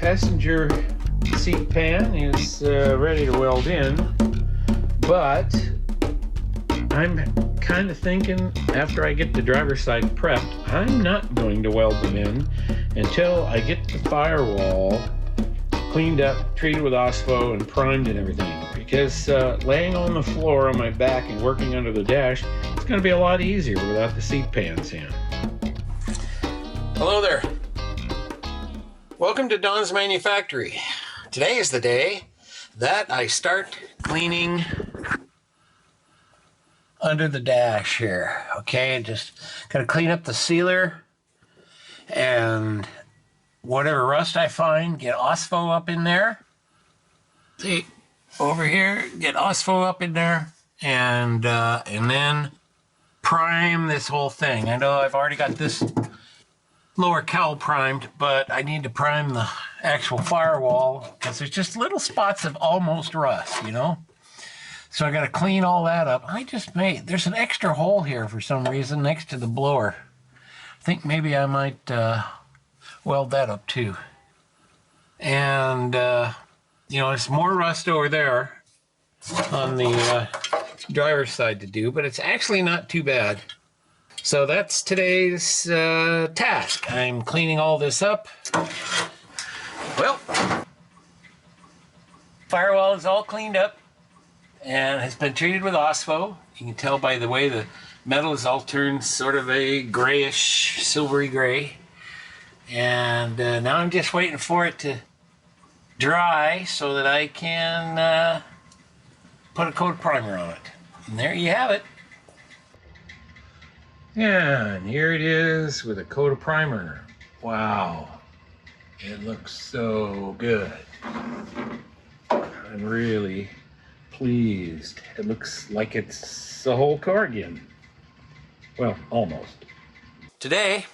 passenger seat pan is ready to weld in, but I'm kind of thinking after I get the driver's side prepped, I'm not going to weld them in until I get the firewall cleaned up, treated with OSPO, and primed and everything. Because laying on the floor on my back and working under the dash, it's going to be a lot easier without the seat pans in. Hello there. Welcome to Don's Manufactory. Today is the day that I start cleaning under the dash here. Okay, just gotta clean up the sealer and whatever rust I find, get OSPO up in there. See, over here, get OSPO up in there, and then prime this whole thing. I know I've already got this lower cowl primed, but I need to prime the actual firewall because there's just little spots of almost rust, you know? So I got to clean all that up. There's an extra hole here for some reason next to the blower. I think maybe I might weld that up too. And, you know, there's more rust over there on the driver's side to do, but it's actually not too bad. So that's today's task. I'm cleaning all this up. Well, firewall is all cleaned up and has been treated with OSPO. You can tell by the way the metal is all turned sort of a grayish, silvery gray. And now I'm just waiting for it to dry so that I can put a coat of primer on it. And there you have it. Yeah, and here it is with a coat of primer. Wow, it looks so good. I'm really pleased. It looks like it's the whole car again. Well, almost. Today,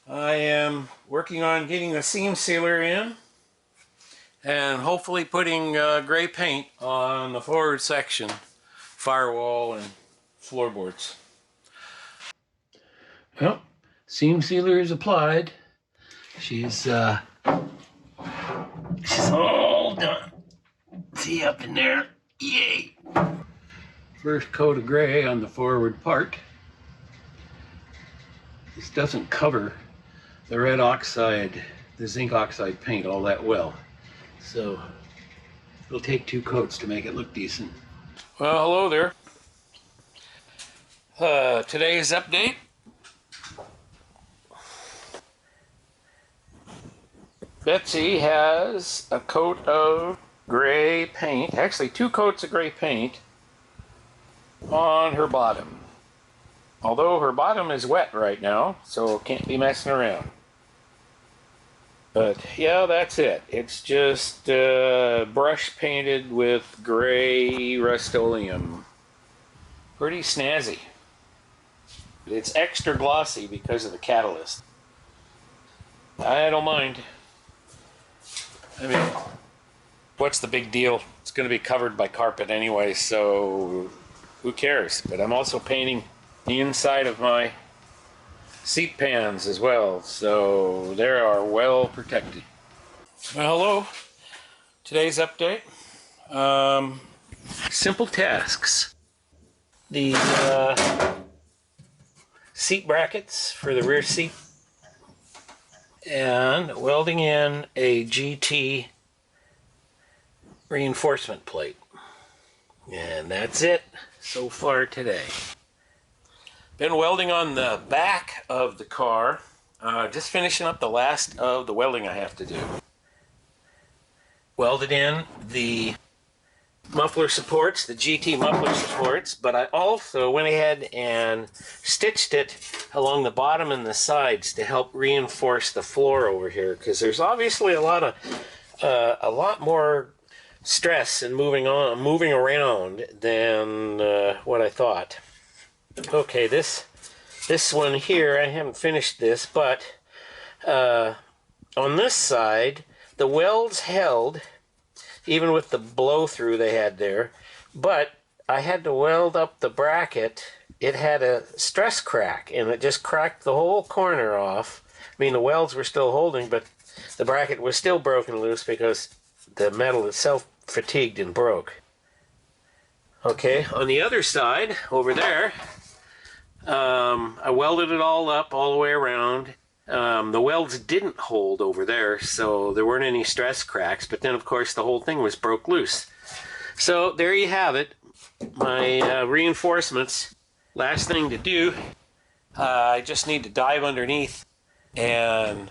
I am working on getting the seam sealer in and hopefully putting gray paint on the forward section, firewall and floorboards. Well, seam sealer is applied. She's all done. See up in there? Yay! First coat of gray on the forward part. This doesn't cover the red oxide, the zinc oxide paint all that well. So it'll take 2 coats to make it look decent. Well, hello there. Today's update. Betsy has a coat of gray paint, actually 2 coats of gray paint on her bottom. Although her bottom is wet right now, so can't be messing around. But yeah, that's it. It's just brush painted with gray Rust-Oleum. Pretty snazzy. It's extra glossy because of the catalyst. I don't mind. I mean, what's the big deal? It's going to be covered by carpet anyway, so who cares? But I'm also painting the inside of my seat pans as well, so they are well protected. Well, hello. Today's update. Simple tasks. The seat brackets for the rear seat, and welding in a GT reinforcement plate. And that's it so far today. Been welding on the back of the car. Just finishing up the last of the welding I have to do. Welded in the muffler supports, the GT muffler supports, but I also went ahead and stitched it along the bottom and the sides to help reinforce the floor over here, because there's obviously a lot more stress in moving around than what I thought. Okay, this one here, I haven't finished this, but on this side the welds held even with the blow through they had there, but I had to weld up the bracket. It had a stress crack and it just cracked the whole corner off. I mean, the welds were still holding, but The bracket was still broken loose because the metal itself fatigued and broke. Okay, on the other side, over there, I welded it all up all the way around. The welds didn't hold over there, so there weren't any stress cracks, but then of course the whole thing was broke loose. So there you have it, my reinforcements. Last thing to do, I just need to dive underneath, and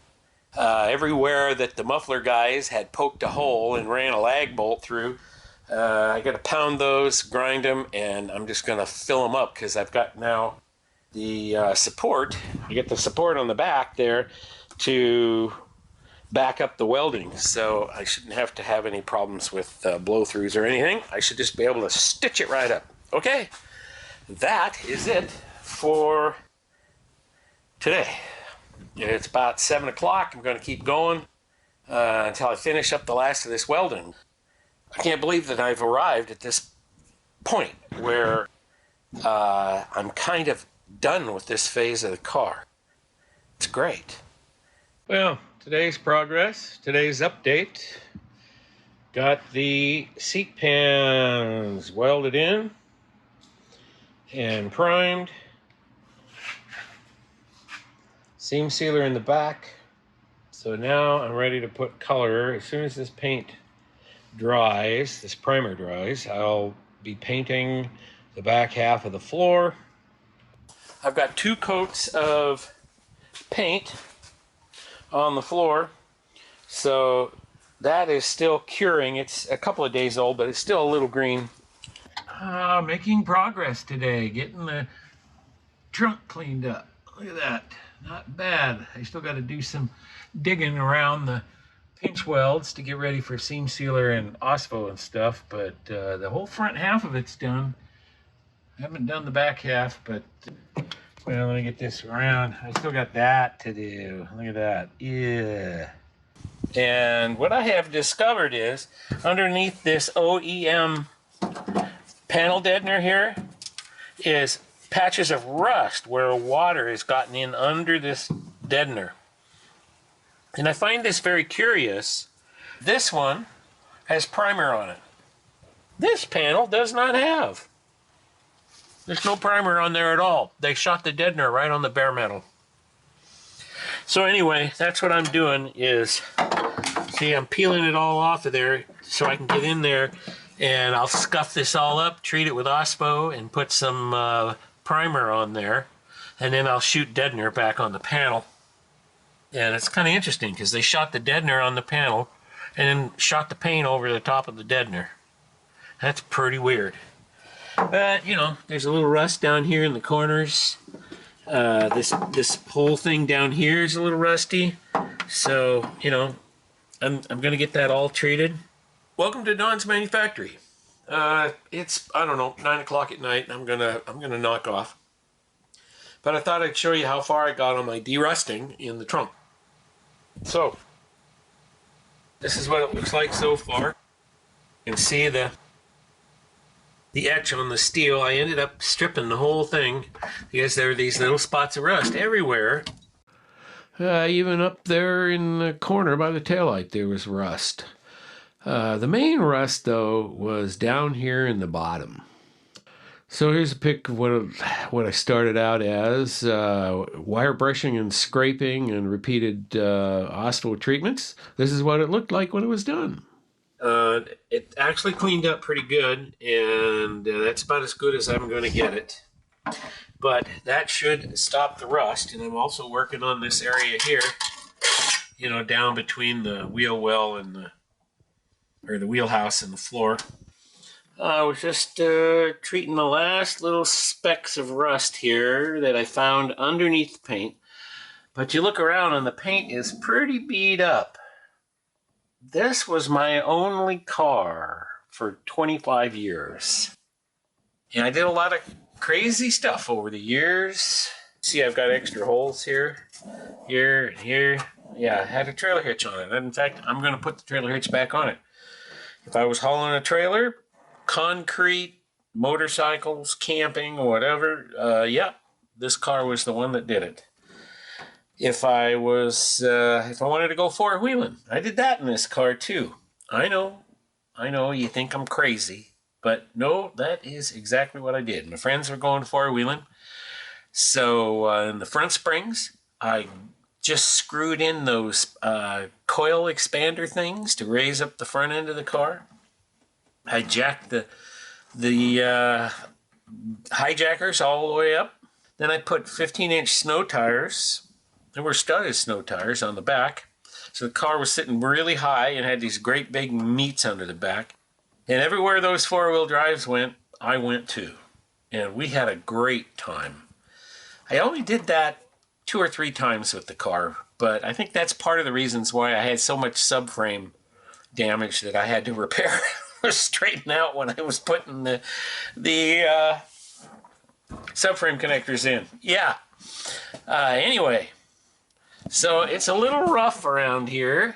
everywhere that the muffler guys had poked a hole and ran a lag bolt through, I got to pound those, grind them, and I'm just going to fill them up because I've got now the support. You get the support on the back there to back up the welding, so I shouldn't have to have any problems with blow-throughs or anything. I should just be able to stitch it right up. Okay, that is it for today. It's about 7 o'clock. I'm going to keep going until I finish up the last of this welding. I can't believe that I've arrived at this point where I'm kind of done with this phase of the car. It's great. Well, today's progress, today's update. Got the seat pans welded in and primed. Seam sealer in the back. So now I'm ready to put color. As soon as this paint dries, this primer dries, I'll be painting the back half of the floor. I've got 2 coats of paint on the floor, so that is still curing. It's a couple of days old, but it's still a little green. Making progress today, getting the trunk cleaned up. Look at that, not bad. I still got to do some digging around the pinch welds to get ready for seam sealer and OSFO and stuff, but the whole front half of it's done. I haven't done the back half, but well, let me get this around. I still got that to do. Look at that. Yeah. And what I have discovered is underneath this OEM panel deadener here is patches of rust where water has gotten in under this deadener. And I find this very curious. This one has primer on it. This panel does not have. There's no primer on there at all. They shot the deadener right on the bare metal. So anyway, that's what I'm doing is, see, I'm peeling it all off of there so I can get in there, and I'll scuff this all up, treat it with OSPO, and put some primer on there, and then I'll shoot deadener back on the panel. And it's kind of interesting because they shot the deadener on the panel and then shot the paint over the top of the deadener. That's pretty weird. But, you know, there's a little rust down here in the corners. This whole thing down here is a little rusty. So, you know, I'm going to get that all treated. Welcome to Don's Manufactory. It's, I don't know, 9 o'clock at night, and I'm gonna knock off. But I thought I'd show you how far I got on my derusting in the trunk. So, this is what it looks like so far. You can see the etch on the steel. I ended up stripping the whole thing because there are these little spots of rust everywhere. Even up there in the corner by the taillight there was rust. The main rust though was down here in the bottom. So here's a pic of what I started out as, wire brushing and scraping and repeated OSFO treatments. This is what it looked like when it was done. It actually cleaned up pretty good, and that's about as good as I'm going to get it. But that should stop the rust, and I'm also working on this area here, you know, down between the wheel well and the wheelhouse and the floor. I was just treating the last little specks of rust here that I found underneath the paint. But you look around and the paint is pretty beat up. This was my only car for 25 years. And I did a lot of crazy stuff over the years. See, I've got extra holes here, here, and here. Yeah, I had a trailer hitch on it. In fact, I'm going to put the trailer hitch back on it. If I was hauling a trailer, concrete, motorcycles, camping, or whatever, yeah, this car was the one that did it. if I wanted to go four-wheeling. I did that in this car too. I know, you think I'm crazy, but no, that is exactly what I did. My friends were going four-wheeling, so in the front springs, I just screwed in those coil expander things to raise up the front end of the car. I jacked the hijackers all the way up. Then I put 15-inch snow tires. They were studded snow tires on the back. So the car was sitting really high and had these great big meats under the back. And everywhere those four-wheel drives went, I went too. And we had a great time. I only did that 2 or 3 times with the car, but I think that's part of the reasons why I had so much subframe damage that I had to repair or straighten out when I was putting the subframe connectors in. Yeah. Anyway, so it's a little rough around here,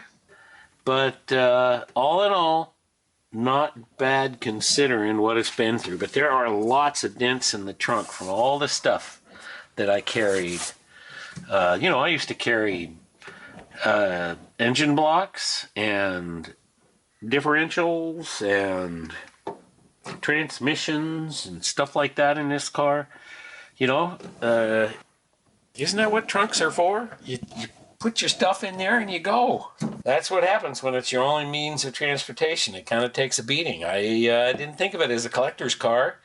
but all in all, not bad considering what it's been through. But there are lots of dents in the trunk from all the stuff that I carried. I used to carry engine blocks and differentials and transmissions and stuff like that in this car. Isn't that what trunks are for? You put your stuff in there and you go. That's what happens when it's your only means of transportation. It kind of takes a beating. I didn't think of it as a collector's car.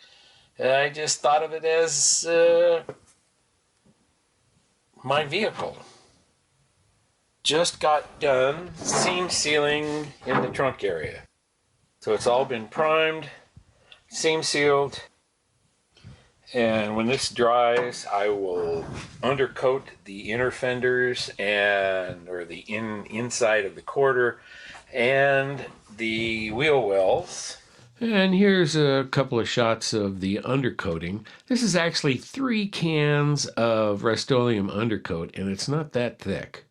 I just thought of it as my vehicle. Just got done seam sealing in the trunk area. So it's all been primed, seam sealed, and when this dries, I will undercoat the inner fenders or the inside of the quarter and the wheel wells. And here's a couple of shots of the undercoating. This is actually 3 cans of Rust-Oleum undercoat, and it's not that thick.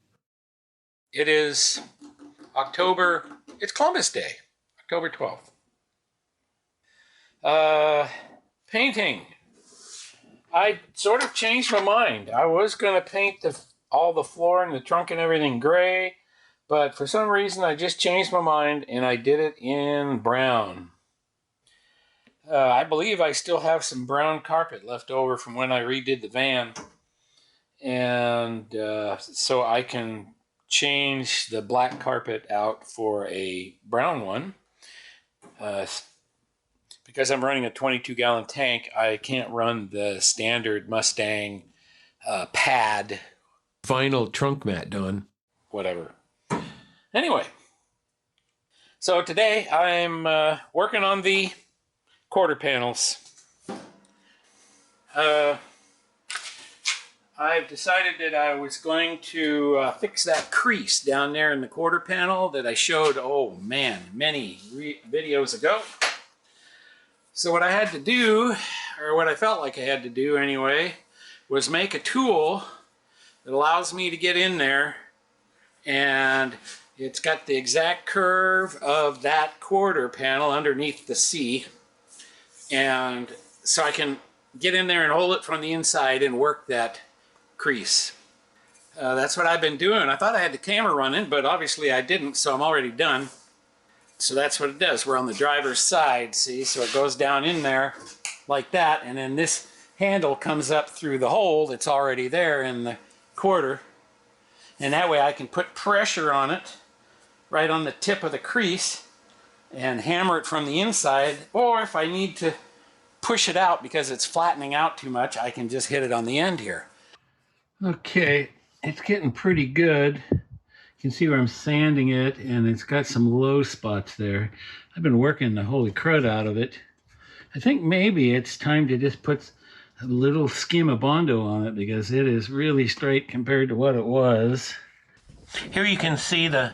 It is it's Columbus Day, October 12th. Painting. I sort of changed my mind. I was going to paint all the floor and the trunk and everything gray, but for some reason I just changed my mind and I did it in brown. I believe I still have some brown carpet left over from when I redid the van, and so I can change the black carpet out for a brown one. Because I'm running a 22-gallon tank, I can't run the standard Mustang pad vinyl trunk mat done. Whatever. Anyway, so today I'm working on the quarter panels. I've decided that I was going to fix that crease down there in the quarter panel that I showed, many videos ago. So what I had to do, or what I felt like I had to do anyway, was make a tool that allows me to get in there, and it's got the exact curve of that quarter panel underneath the C, and so I can get in there and hold it from the inside and work that crease. That's what I've been doing. I thought I had the camera running, but obviously I didn't, so I'm already done. So that's what it does. We're on the driver's side, see? So it goes down in there like that, and then this handle comes up through the hole that's already there in the quarter. And that way I can put pressure on it right on the tip of the crease and hammer it from the inside, or if I need to push it out because it's flattening out too much, I can just hit it on the end here. Okay, it's getting pretty good. You can see where I'm sanding it, and it's got some low spots there. I've been working the holy crud out of it. I think maybe it's time to just put a little skim of Bondo on it because it is really straight compared to what it was. Here you can see the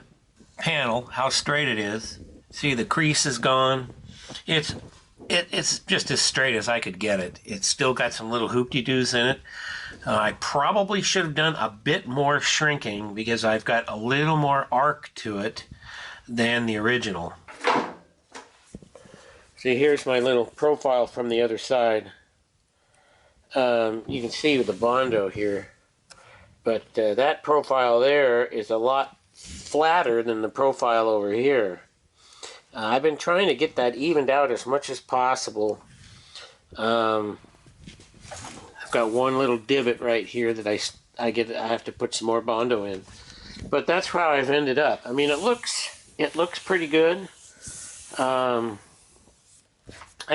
panel, how straight it is. See, the crease is gone. It's just as straight as I could get it. It's still got some little hoop-de-doos in it. I probably should have done a bit more shrinking because I've got a little more arc to it than the original. See, here's my little profile from the other side. You can see with the Bondo here, But that profile there is a lot flatter than the profile over here. I've been trying to get that evened out as much as possible. I've got one little divot right here that I have to put some more Bondo in. But that's how I've ended up. I mean, it looks pretty good. I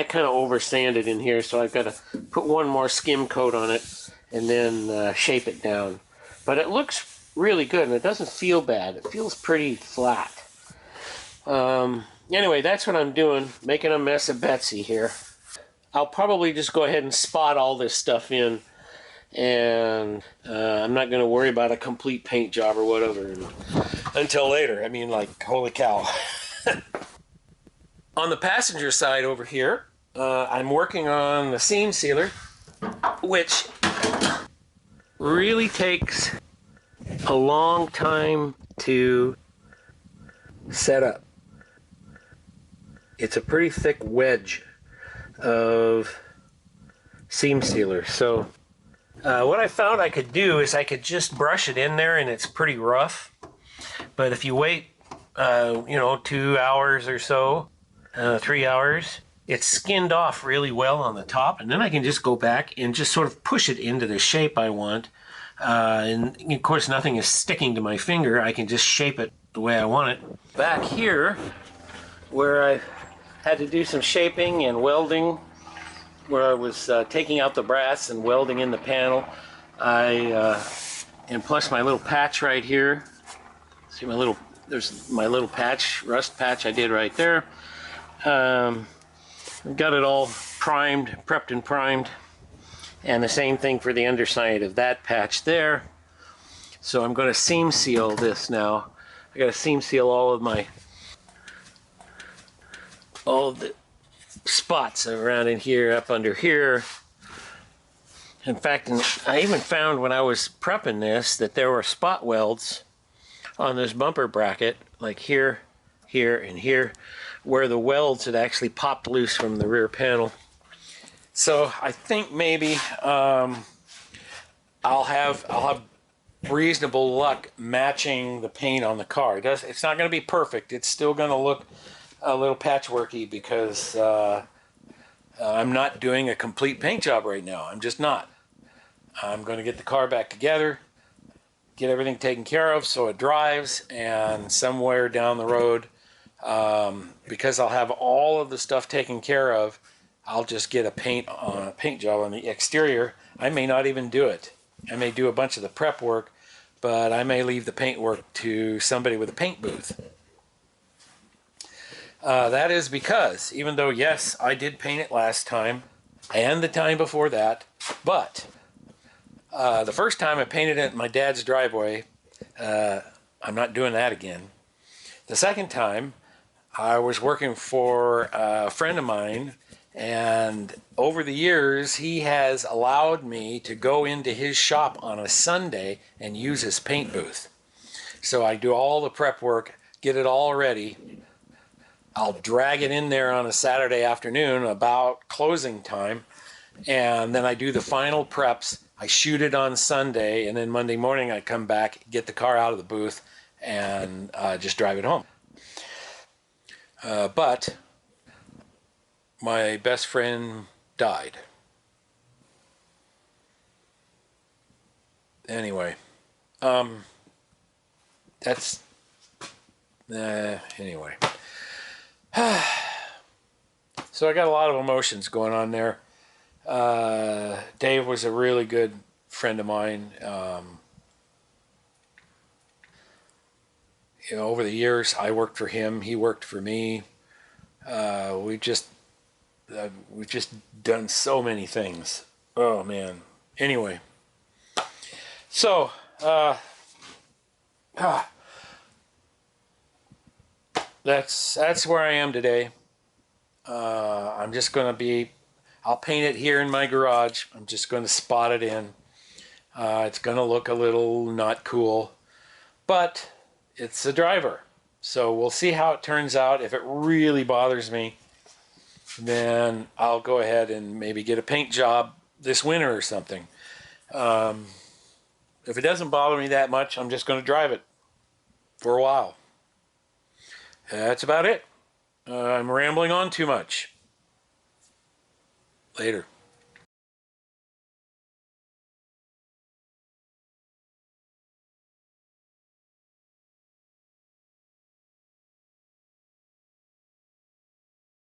kind of over sanded in here, so I've got to put one more skim coat on it and then shape it down. But it looks really good, and it doesn't feel bad. It feels pretty flat. Anyway, that's what I'm doing, making a mess of Betsy here. I'll probably just go ahead and spot all this stuff in, and I'm not going to worry about a complete paint job or whatever until later. I mean, like, holy cow. On the passenger side over here, I'm working on the seam sealer, which really takes a long time to set up. It's a pretty thick wedge of seam sealer. So what I found I could do is I could just brush it in there, and it's pretty rough. But if you wait, 2 hours or so, 3 hours, it's skinned off really well on the top, and then I can just go back and just sort of push it into the shape I want. And of course, nothing is sticking to my finger. I can just shape it the way I want it. Back here, where I had to do some shaping and welding, where I was taking out the brass and welding in the panel, and plus my little patch right here. See there's my little patch, rust patch I did right there. Got it all primed, prepped and primed. And the same thing for the underside of that patch there. So I'm going to seam seal this now. I got to seam seal all of the spots around in here, up under here. In fact, I even found when I was prepping this that there were spot welds on this bumper bracket, like here, here, and here, where the welds had actually popped loose from the rear panel. So I think maybe I'll have reasonable luck matching the paint on the car. It's not going to be perfect. It's still going to look a little patchworky because I'm not doing a complete paint job right now. I'm just not. I'm going to get the car back together, get everything taken care of so it drives, and somewhere down the road, because I'll have all of the stuff taken care of, I'll just get a paint job on the exterior. I may not even do it. I may do a bunch of the prep work, but I may leave the paint work to somebody with a paint booth. That is because, even though, yes, I did paint it last time and the time before that, but the first time I painted it in my dad's driveway, I'm not doing that again. The second time, I was working for a friend of mine, and over the years, he has allowed me to go into his shop on a Sunday and use his paint booth. So I do all the prep work, get it all ready. I'll drag it in there on a Saturday afternoon about closing time, and then I do the final preps. I shoot it on Sunday, and then Monday morning I come back, get the car out of the booth, and just drive it home. But my best friend died. Anyway, that's anyway. So I got a lot of emotions going on there. Dave was a really good friend of mine. Over the years, I worked for him. He worked for me. We've just done so many things. Oh man. Anyway, so that's where I am today. I'm just going to be. I'll paint it here in my garage. I'm just going to spot it in. It's going to look a little not cool, but it's a driver. So we'll see how it turns out. If it really bothers me, then I'll go ahead and maybe get a paint job this winter or something. If it doesn't bother me that much, I'm just going to drive it for a while. That's about it. I'm rambling on too much. Later.